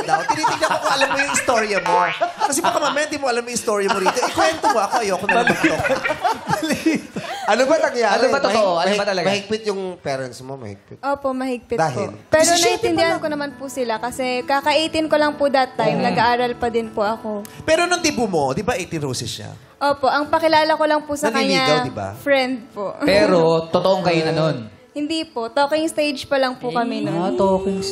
daw. Tinitignan ko kung alam mo yung istorya mo. Kasi baka mamaya hindi mo alam yung istorya mo rito. Ikwento mo ako, ayoko na naman ito. Ano ba nangyari? Ano ba totoo? Ano ba talaga? Mahigpit yung parents mo, mahigpit. Opo, mahigpit Dahil? po. Pero Kasi naiintindihan ko naman po sila kasi kaka-18 ko lang po that time. Nag-aaral pa din po ako. Pero nung dibu mo, di ba 18 roses siya? Opo, ang pakilala ko lang po sa Naniligaw, kanya, di ba? friend po. Pero, totoong kayo na nun. Hindi po, talking stage pa lang po kami noon.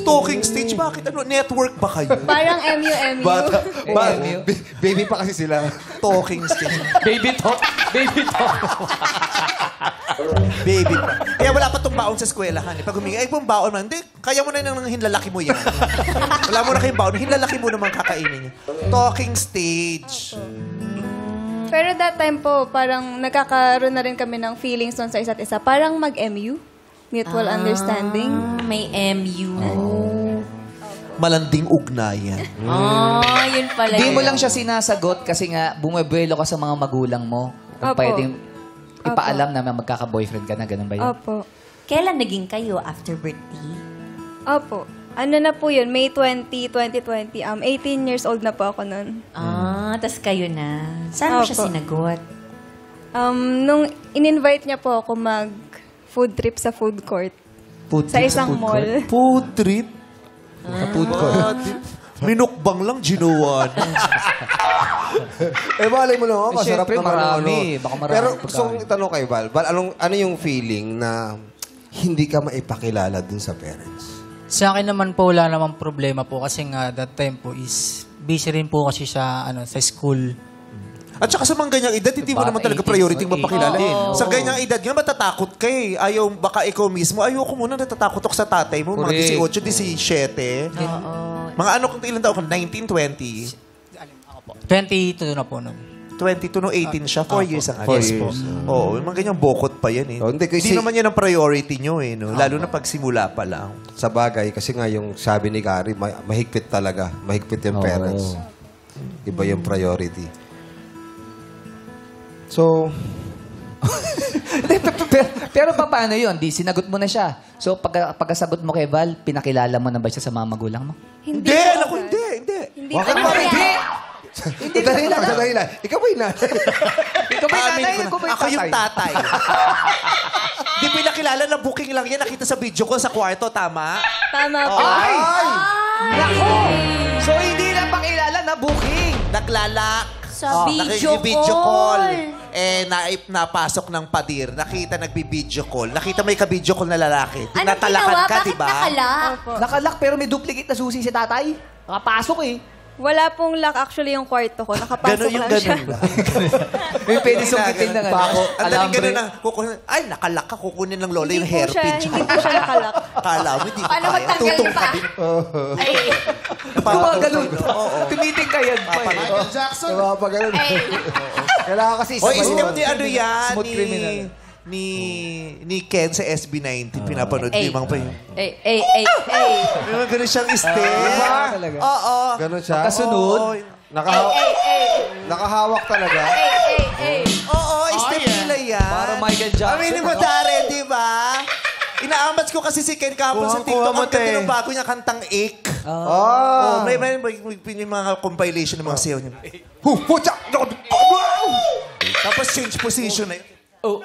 Talking stage, bakit? Ano, network ba kayo? Parang MU. Baby pa kasi sila. Talking stage. Baby talk. Baby talk. Baby pa. Kaya wala pa tong baon sa eskwelahan. Pag humingi, ay kung baon man, hindi, kaya mo na nang hinlalaki mo yan. Wala mo na kayong baon, hinlalaki mo naman kakainin niya. Talking stage. Pero that time po, parang nagkakaroon na rin kami ng feelings doon sa isa't isa. Parang mag-MU. Mutual understanding. May MU. Malanding ugnayan. Yun pala Hindi mo yun. lang siya sinasagot kasi nga bumubuelo ka sa mga magulang mo. Kung Opo. pwedeng ipaalam na magkaka-boyfriend ka na, ganun ba yun? Opo. Kailan naging kayo after birthday? Opo. Ano na po yun? May 2020. 18 years old na po ako noon. Tas kayo na. Saan mo siya Opo. sinagot? Nung in-invite niya po ako mag-food trip sa food court. Food Sa trip isang food mall. court? Food trip? Sa food court. Minukbang lang, ginawa na. Malay mo naman, masarap Siyempre, naman. marami. Baka marami Pero pagkain. gusto kong itanong kay Val, ano yung feeling na hindi ka maipakilala dun sa parents? Sa akin naman po, wala namang problema po kasi nga that time po is busy rin po kasi sa school. At saka sa mga ganyang edad, hindi mo Bata, naman talaga 18, priority so mapakilala. 18. Sa ganyang edad nga, matatakot ka eh. Ayaw, baka ikaw mismo, ayoko muna, natatakot ako sa tatay mo. Mga 18, 17. Mga ano kung ilan taon ka? 19, 20? 22 na po nun. 22 no 18 siya, 4 years ang 4 alis po. years. Oo, mga ganyang bokot pa yan eh. Oh, hindi, kasi- naman yan ang priority nyo eh, no? Lalo na pagsimula pa lang. Sa bagay, kasi nga yung sabi ni Gary, mahigpit talaga. Mahigpit yung parents. Iba yung priority. So, Pero paano yun? Di, sinagot mo na siya. So, pagkasagot mo kay Val, pinakilala mo na ba siya sa mga magulang mo? Hindi, ako hindi. Hindi Bakit po. ba hindi? Sandali lang. Ikaw ba yung nanay? Ikaw ba yung Amin nanay? ko na. Ikaw ba yung Ako yung tatay? tatay. Di pinakilala na booking lang yan. Nakita sa video ko sa kwarto, tama? Tama po. Ay! Nako! So, hindi lang pakilala na booking. Naglalak. Sa video call. call. Napasok ng padir. Nakita nagbi-video call. Nakita may ka-video call na lalaki. Anong Tinatalakan ginawa? ka, Bakit di ba? nakalak? Opo. Nakalak pero may duplicate na susi si tatay. Nakapasok eh. Wala pong lock actually yung kwarto ko. Nakapasok lang siya. May pwede sungkitin na nga. Ang daling ganun na, kukunin, ay, nakalak ka, kukunin ng lola yung hairpin. Hindi po siya nakalak. Kala mo, hindi ko Paano kaya. magtanggal Tutong pa? ka din. Ay, Gumagano'n. Oo. Tumiting ka yan pa eh. Diba pa ganun? Kailangan kasi O, isa isip ni ano yan, Smooth criminal. ni Ken sa SB19. Pinapanood ko Ay. yung mga pa yun. ay. May mga ganun siyang step. Talaga. Oo. Ganun siya? Kasunod. Oo. Nakahawak talaga. Oo, step nila yan. Para Michael Jackson. Aminin mo, Tare, di ba? Inaamats ko kasi si Ken kahapon sa TikTok. Ang ganda ng bago niya kantang Ache. Oh, may mga compilation ng mga sayaw niya. Pucha! Tapos change position na yun. Oh.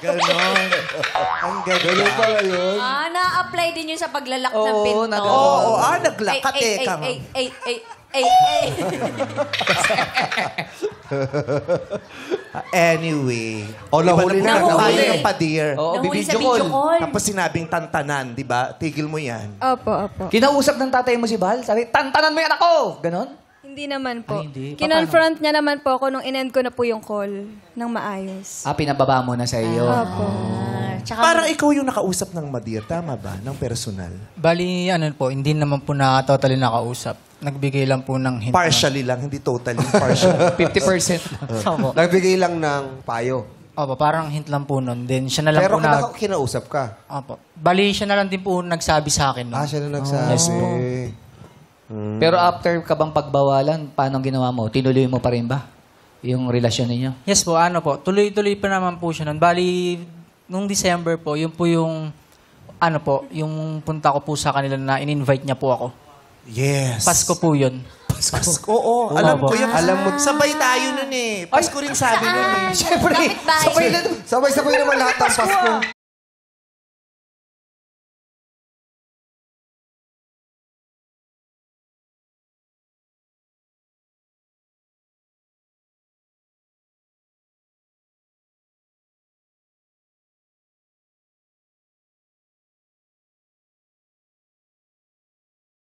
Ganon. Ang Ganun ganda. pala yun. Na-apply din yun sa paglalak ng Oo, pinto. Oo, naglakat eh. Anyway. Nahuli na. Nahuli ng padir. Oo, Nahuli sa bibidyo video call. call. Tapos sinabing tantanan, di ba? Tigil mo yan. Opo. Kinausap ng tatay mo si Val. Sabi, tantanan mo yung anak ko! Ganon? Hindi naman po. Ay, hindi. Kinonfront niya naman po ako nung in-end ko na po yung call ng maayos. Pinababa mo na sa iyo. Opo. Tsaka, Parang ikaw yung nakausap ng Madir, tama ba? Ng personal. Bali, ano po, hindi naman po na totally nakausap. Nagbigay lang po ng hint. Partially lang, hindi totally. Partially. 50%. Opo. Nagbigay lang ng payo. Opo, parang hint lang po nun. Then siya na lang Pero po na... kinausap ka. Opo. Bali, siya na lang din po nagsabi sa akin. nun. Siya na nagsabi. Yes po. Pero after ka bang pagbawalan, paano ginawa mo? Tinuloy mo pa rin ba? Yung relasyon ninyo? Yes po, ano po. Tuloy-tuloy pa naman po siya nun. Bali, nung December po, yun po yung ano po, yung punta ko po sa kanila na in-invite niya po ako. Yes. Pasko po yun. Pasko. Oo, alam ko yan. Alam mo- Sabay tayo nun eh. Pasko rin sabi nun eh. Siyempre, Kapit bahay. sabay-sabay naman lahat ng Pasko.